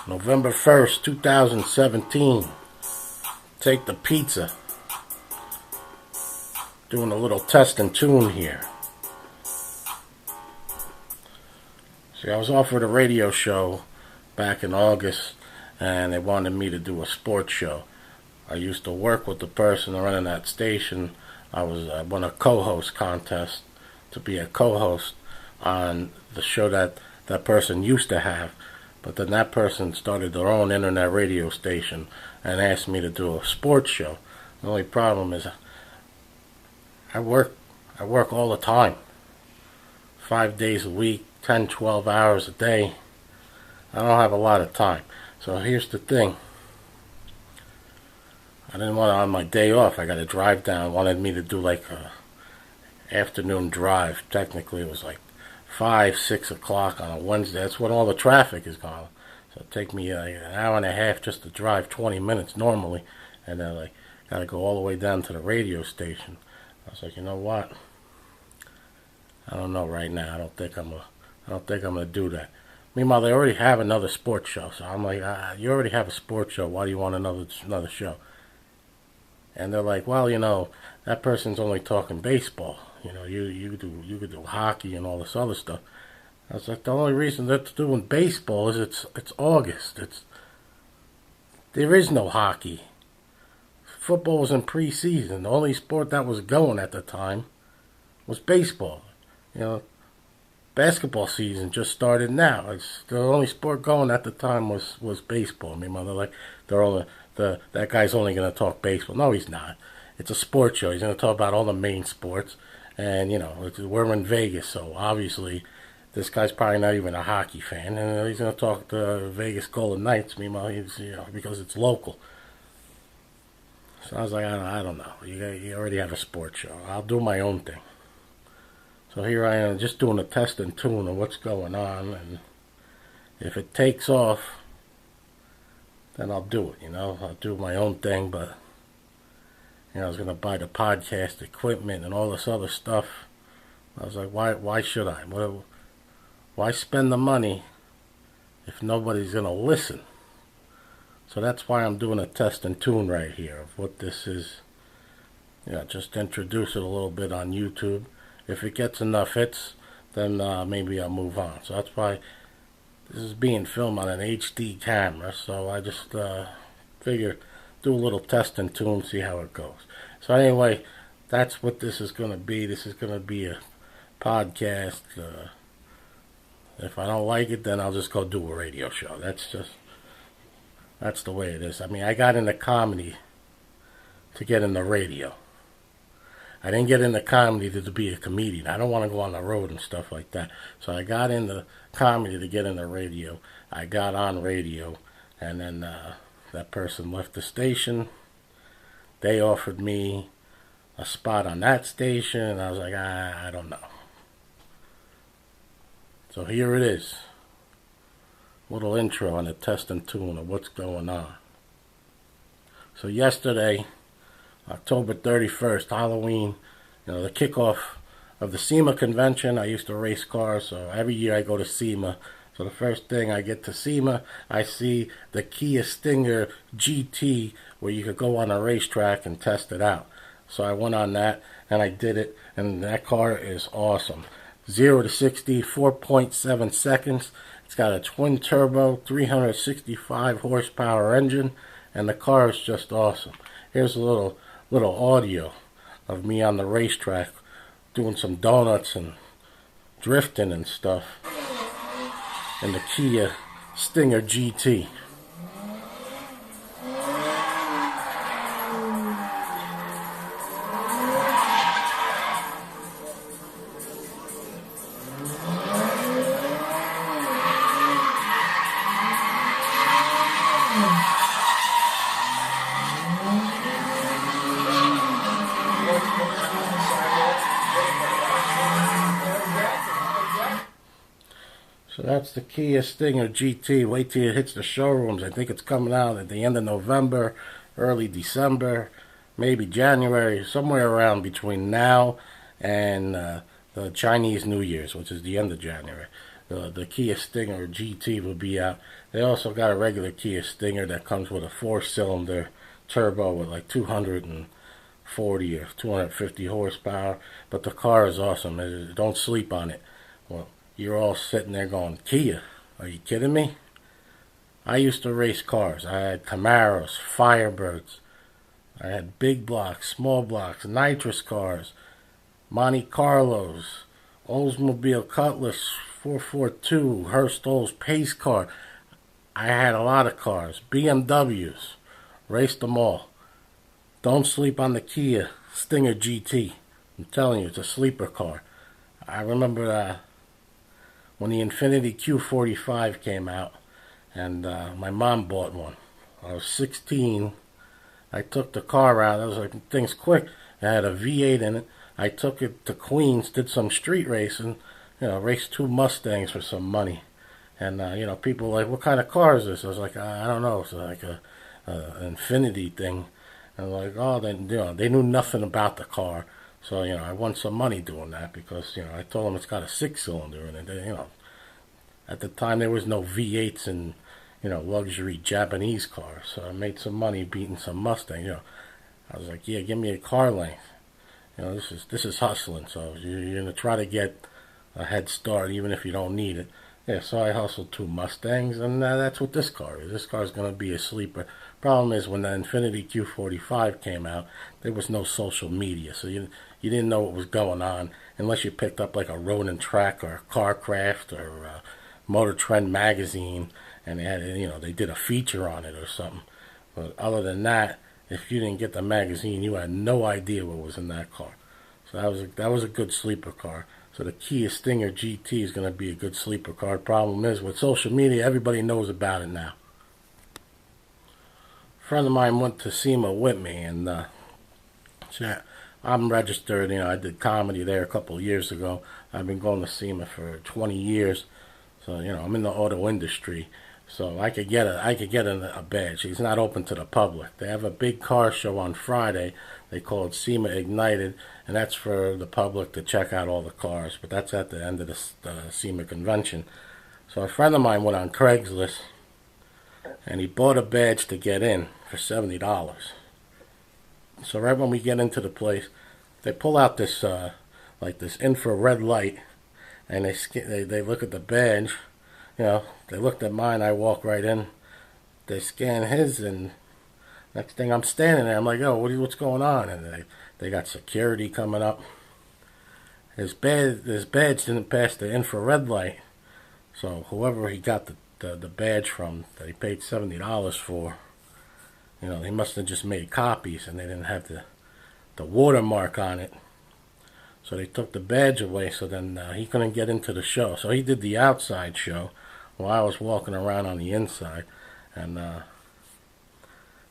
November 1st, 2017. Take the pizza. Doing a little test and tune here. See, I was offered a radio show back in August, and they wanted me to do a sports show. I used to work with the person running that station. I won a co-host contest to be a co-host on the show that person used to have. But then that person started their own internet radio station and asked me to do a sports show. The only problem is I work all the time. 5 days a week, 10, 12 hours a day. I don't have a lot of time. So here's the thing. I didn't want to, on my day off, I got to drive down. Wanted me to do like a afternoon drive. Technically it was like 5, 6 o'clock on a Wednesday. That's when all the traffic is gone. So it'd take me an hour and a half just to drive 20 minutes normally. And then like, got to go all the way down to the radio station. I was like, you know what? I don't know right now. I don't think I'm gonna do that. Meanwhile, they already have another sports show. So I'm like, you already have a sports show. Why do you want another show? And they're like, well, you know, that person's only talking baseball. You know, you could do hockey and all this other stuff. I was like, the only reason they're doing baseball is it's August. There is no hockey. Football was in preseason. The only sport that was going at the time was baseball. You know, basketball season just started now. It's the only sport going at the time was baseball. I mean, that guy's only going to talk baseball. No, he's not. It's a sports show. He's going to talk about all the main sports. And, you know, we're in Vegas, so obviously this guy's probably not even a hockey fan. And he's going to talk the Vegas Golden Knights, meanwhile, because it's local. So I was like, I don't know. You already have a sports show. I'll do my own thing. So here I am just doing a test and tune of what's going on. And if it takes off, then I'll do it, you know. I'll do my own thing, but, you know, I was going to buy the podcast equipment and all this other stuff. I was like, why should I? Why spend the money if nobody's going to listen? So that's why I'm doing a test and tune right here of what this is. You know, just introduce it a little bit on YouTube. If it gets enough hits, then maybe I'll move on. So that's why this is being filmed on an HD camera. So I just figure do a little test and tune, see how it goes. So anyway, that's what this is going to be. This is going to be a podcast. If I don't like it, then I'll just go do a radio show. That's the way it is. I mean, I got into comedy to get in the radio. I didn't get into comedy to be a comedian. I don't want to go on the road and stuff like that. So I got into comedy to get into radio. I got on radio, and then that person left the station. They offered me a spot on that station, and I was like, I don't know. So here it is. Little intro on the test and tune of what's going on. So yesterday, October 31st, Halloween, you know, the kickoff of the SEMA convention. I used to race cars, so every year I go to SEMA. So the first thing I get to SEMA, I see the Kia Stinger GT, where you could go on a racetrack and test it out. So I went on that, and I did it, and that car is awesome. 0 to 60, 4.7 seconds. It's got a twin turbo, 365 horsepower engine, and the car is just awesome. Here's a little audio of me on the racetrack doing some donuts and drifting and stuff in the Kia Stinger GT. So that's the Kia Stinger GT. Wait till it hits the showrooms. I think it's coming out at the end of November, early December, maybe January, somewhere around between now and the Chinese New Year's, which is the end of January. the Kia Stinger GT will be out. They also got a regular Kia Stinger that comes with a 4-cylinder turbo with like 240 or 250 horsepower. But the car is awesome. Don't sleep on it. Well, you're all sitting there going, Kia? Are you kidding me? I used to race cars. I had Camaros, Firebirds. I had big blocks, small blocks, nitrous cars, Monte Carlos, Oldsmobile Cutlass 442, Hurst Olds pace car. I had a lot of cars, BMWs, raced them all. Don't sleep on the Kia Stinger GT. I'm telling you, it's a sleeper car. I remember when the Infiniti Q45 came out, and my mom bought one. I was 16. I took the car out. I was like, thing's quick. It had a V8 in it. I took it to Queens, did some street racing, raced 2 Mustangs for some money. And, people were like, what kind of car is this? I was like, I don't know. It's like an Infiniti thing. And like, oh, they knew nothing about the car. So, I won some money doing that because, I told them it's got a 6-cylinder in it. At the time there was no V8s in, luxury Japanese cars. So I made some money beating some Mustangs. I was like, yeah, give me a car length. This is hustling. So you're gonna try to get a head start even if you don't need it. Yeah, so I hustled 2 Mustangs, and that's what this car is. This car is gonna be a sleeper. Problem is, when the Infiniti Q45 came out, there was no social media, so you didn't know what was going on unless you picked up like a Road and Track or CarCraft or Motor Trend magazine, and they had they did a feature on it or something. But other than that, if you didn't get the magazine, you had no idea what was in that car. So that was a good sleeper car. So the Kia Stinger GT is going to be a good sleeper car. The problem is, with social media, everybody knows about it now. A friend of mine went to SEMA with me, and I'm registered. I did comedy there a couple of years ago. I've been going to SEMA for 20 years. So, I'm in the auto industry. So I could get a badge. It's not open to the public. They have a big car show on Friday. They call it SEMA Ignited, and that's for the public to check out all the cars. But that's at the end of the SEMA convention. So a friend of mine went on Craigslist, and he bought a badge to get in for $70. So right when we get into the place, they pull out this this infrared light, and they look at the badge. They looked at mine. I walk right in. They scan his, and next thing I'm standing there. I'm like, oh, what's going on? And they got security coming up. His badge didn't pass the infrared light. So whoever he got the badge from that he paid $70 for, they must have just made copies, and they didn't have the watermark on it. So they took the badge away, so then he couldn't get into the show. So he did the outside show while I was walking around on the inside. And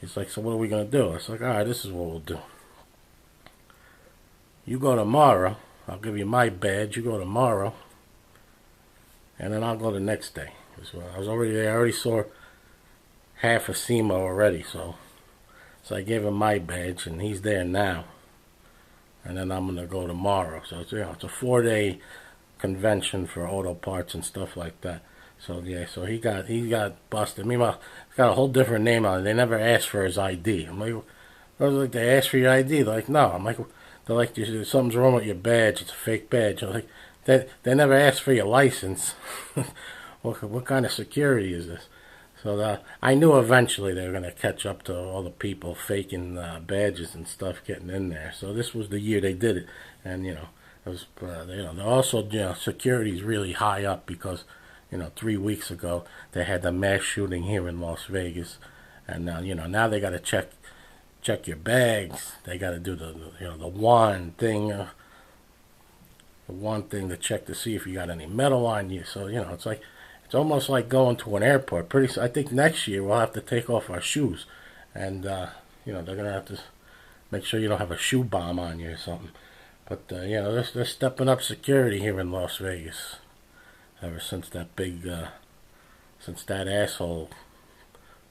he's like, so what are we going to do? I was like, all right, this is what we'll do. You go tomorrow. I'll give you my badge. You go tomorrow. And then I'll go the next day. I was already there. I already saw half of SEMA already. So I gave him my badge, and he's there now. And then I'm going to go tomorrow. So it's a 4-day convention for auto parts and stuff like that. So yeah, so he got busted. Meanwhile, he's got a whole different name on it. They never asked for his ID. I'm like, they asked for your ID? They're like, no. I'm like, they're like, something's wrong with your badge. It's a fake badge. I'm like, they never asked for your license. What kind of security is this? So I knew eventually they were going to catch up to all the people faking badges and stuff getting in there. So this was the year they did it, and it was also security's really high up because 3 weeks ago they had the mass shooting here in Las Vegas, and now they got to check your bags. They got to do the wand thing. The one thing to check to see if you got any metal on you. So it's almost like going to an airport. I think next year we'll have to take off our shoes, and they're gonna have to make sure you don't have a shoe bomb on you or something. But they're stepping up security here in Las Vegas. Ever since that asshole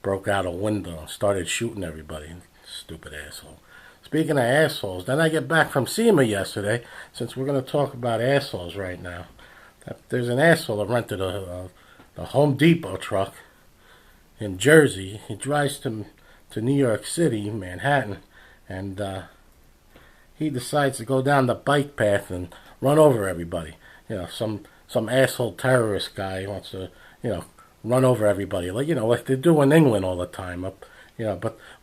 broke out a window and started shooting everybody, stupid asshole. Speaking of assholes, then I get back from SEMA yesterday. Since we're gonna talk about assholes right now, There's an asshole that rented a Home Depot truck in Jersey. He drives to New York City, Manhattan, and he decides to go down the bike path and run over everybody. Some asshole terrorist guy wants to, run over everybody, like they do in England all the time. But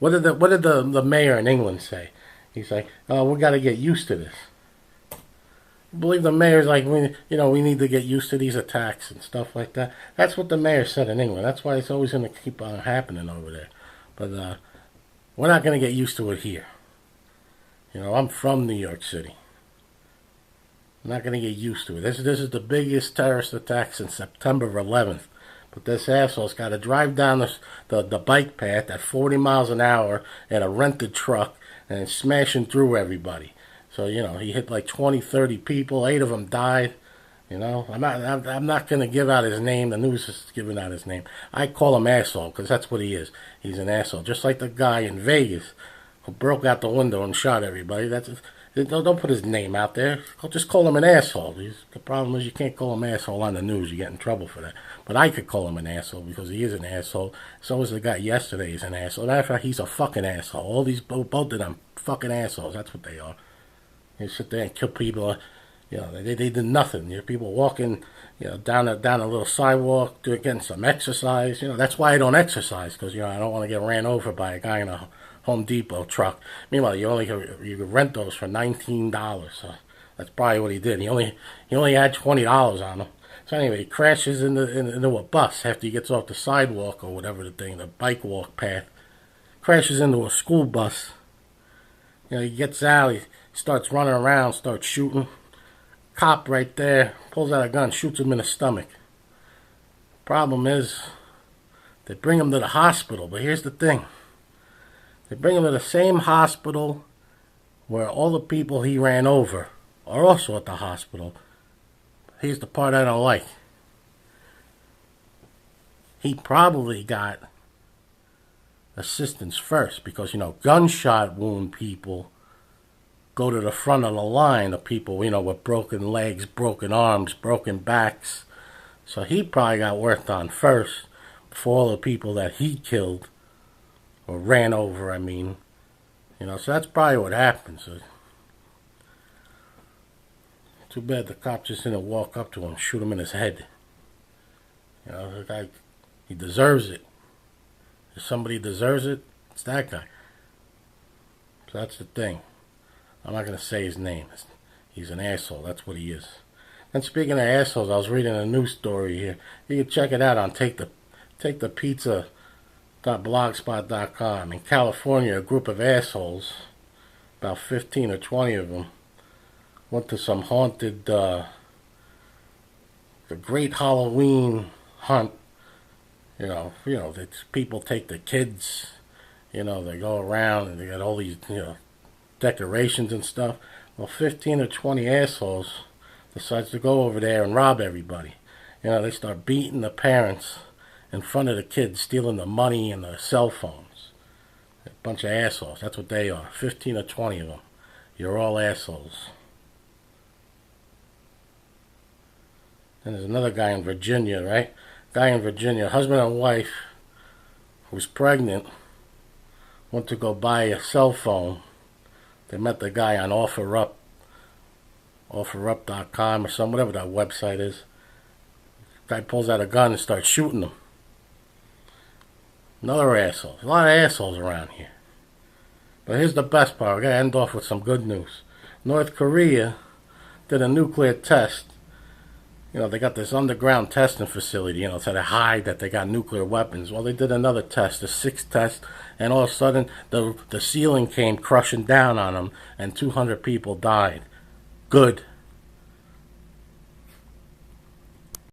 what did the mayor in England say? He's like, "Oh, we got to get used to this." I believe the mayor's like, we need to get used to these attacks and stuff like that. That's what the mayor said in England. That's why it's always going to keep on happening over there. But we're not going to get used to it here. I'm from New York City. I'm not going to get used to it. This is the biggest terrorist attack since September 11th. But this asshole's got to drive down the bike path at 40 miles an hour in a rented truck and smashing through everybody. So, he hit like 20, 30 people. 8 of them died. I'm not going to give out his name. The news is giving out his name. I call him asshole because that's what he is. He's an asshole. Just like the guy in Vegas who broke out the window and shot everybody. Don't put his name out there. Just call him an asshole. The problem is you can't call him asshole on the news. You get in trouble for that. But I could call him an asshole because he is an asshole. So is the guy yesterday. He's an asshole. Matter of fact, he's a fucking asshole. All these, both of them, fucking assholes. That's what they are. They sit there and kill people. They did nothing. People walking, down a little sidewalk, getting some exercise. That's why I don't exercise because I don't want to get ran over by a guy in a Home Depot truck. Meanwhile, you can rent those for $19. So that's probably what he did. He only had $20 on him. So anyway, he crashes into a bus after he gets off the sidewalk or whatever the bike walk path. Crashes into a school bus. He gets out. He starts running around, starts shooting. Cop right there pulls out a gun, shoots him in the stomach. Problem is, they bring him to the hospital. But here's the thing. They bring him to the same hospital where all the people he ran over are also at the hospital. Here's the part I don't like. He probably got assistance first because, gunshot wound people go to the front of the line of people, with broken legs, broken arms, broken backs. So he probably got worked on first before all the people that he killed or ran over, so that's probably what happened. So, too bad the cop just didn't walk up to him and shoot him in his head. The guy, he deserves it. If somebody deserves it, it's that guy. So that's the thing. I'm not going to say his name. He's an asshole. That's what he is. And speaking of assholes, I was reading a news story here. You can check it out on takethepizza.blogspot.com. In California, a group of assholes, about 15 or 20 of them, went to some haunted, the Great Halloween Hunt. People take the kids, they go around and they got all these, decorations and stuff. Well, 15 or 20 assholes decides to go over there and rob everybody. They start beating the parents in front of the kids, stealing the money and the cell phones. A bunch of assholes. That's what they are. 15 or 20 of them. You're all assholes. And there's another guy in Virginia, right? Guy in Virginia, husband and wife, who's pregnant, went to go buy a cell phone. They met the guy on offerup.com or whatever that website is. Guy pulls out a gun and starts shooting them. Another asshole. A lot of assholes around here. But here's the best part. We're going to end off with some good news. North Korea did a nuclear test. They got this underground testing facility, to hide that they got nuclear weapons. Well, they did another test, the 6th test, and all of a sudden the ceiling came crushing down on them and 200 people died. Good.